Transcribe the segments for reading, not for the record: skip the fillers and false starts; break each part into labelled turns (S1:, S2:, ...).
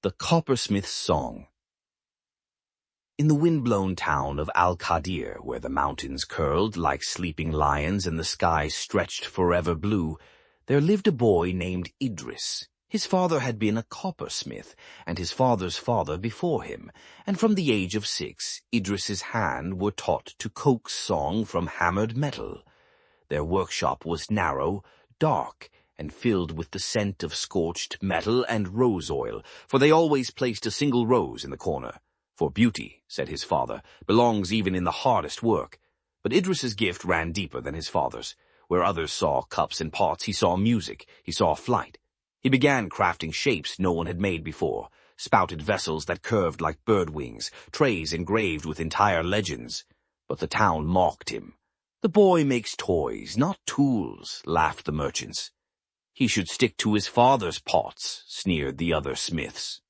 S1: The Coppersmith's Song. In the wind-blown town of Al-Qadir, where the mountains curled like sleeping lions and the sky stretched forever blue, there lived a boy named Idris. His father had been a coppersmith, and his father's father before him, and from the age of 6, Idris's hands were taught to coax song from hammered metal. Their workshop was narrow, dark, and filled with the scent of scorched metal and rose oil, for they always placed a single rose in the corner. For beauty, said his father, belongs even in the hardest work. But Idris's gift ran deeper than his father's. Where others saw cups and pots, he saw music, he saw flight. He began crafting shapes no one had made before, spouted vessels that curved like bird wings, trays engraved with entire legends. But the town mocked him. The boy makes toys, not tools, laughed the merchants. He should stick to his father's pots, sneered the other smiths.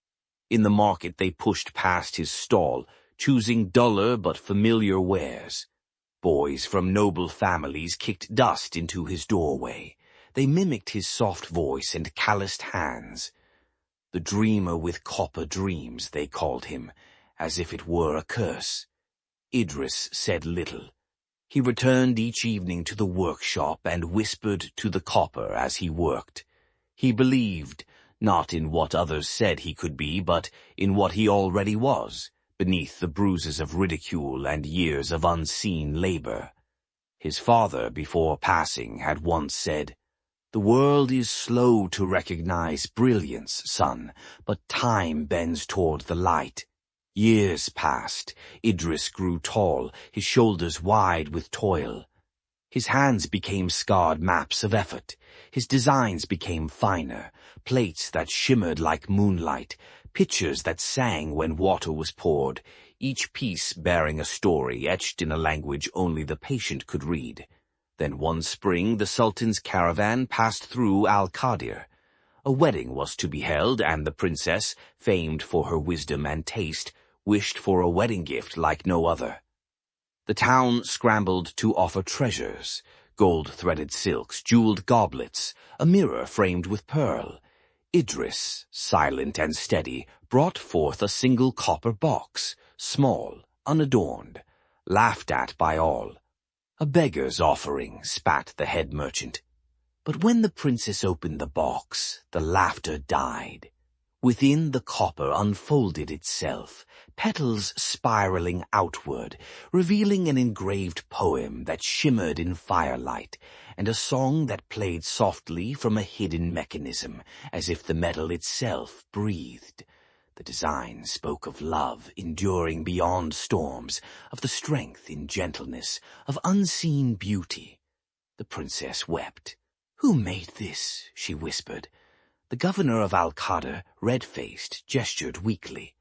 S1: In the market they pushed past his stall, choosing duller but familiar wares. Boys from noble families kicked dust into his doorway. They mimicked his soft voice and calloused hands. The dreamer with copper dreams, they called him, as if it were a curse. Idris said little. He returned each evening to the workshop and whispered to the copper as he worked. He believed, not in what others said he could be, but in what he already was, beneath the bruises of ridicule and years of unseen labor. His father, before passing, had once said, "The world is slow to recognize brilliance, son, but time bends toward the light." Years passed. Idris grew tall, his shoulders wide with toil. His hands became scarred maps of effort. His designs became finer, plates that shimmered like moonlight, pictures that sang when water was poured, each piece bearing a story etched in a language only the patient could read. Then one spring the Sultan's caravan passed through Al-Qadir. A wedding was to be held, and the princess, famed for her wisdom and taste, wished for a wedding gift like no other. The town scrambled to offer treasures, gold-threaded silks, jeweled goblets, a mirror framed with pearl. Idris, silent and steady, brought forth a single copper box, small, unadorned, laughed at by all. "A beggar's offering," spat the head merchant. But when the princess opened the box, the laughter died. Within, the copper unfolded itself, petals spiraling outward, revealing an engraved poem that shimmered in firelight, and a song that played softly from a hidden mechanism, as if the metal itself breathed. The design spoke of love enduring beyond storms, of the strength in gentleness, of unseen beauty. The princess wept. "Who made this?" she whispered. The governor of Al-Qadir, red-faced, gestured weakly.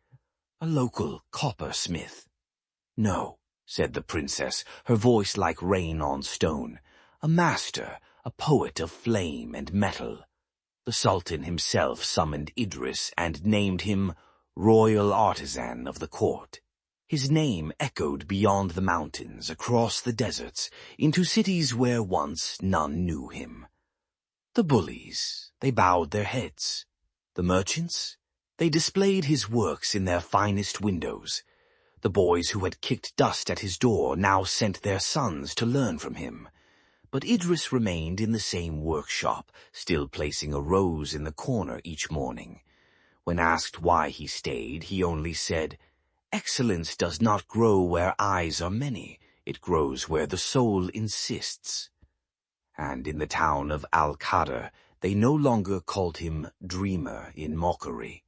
S1: "A local coppersmith." "No," said the princess, her voice like rain on stone. "A master, a poet of flame and metal." The Sultan himself summoned Idris and named him royal artisan of the court. His name echoed beyond the mountains, across the deserts, into cities where once none knew him. The bullies, they bowed their heads. The merchants, they displayed his works in their finest windows. The boys who had kicked dust at his door now sent their sons to learn from him. But Idris remained in the same workshop, still placing a rose in the corner each morning. When asked why he stayed, he only said, "Excellence does not grow where eyes are many. It grows where the soul insists." And in the town of Al-Qadir, they no longer called him dreamer in mockery.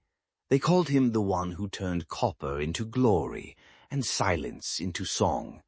S1: They called him the one who turned copper into glory and silence into song.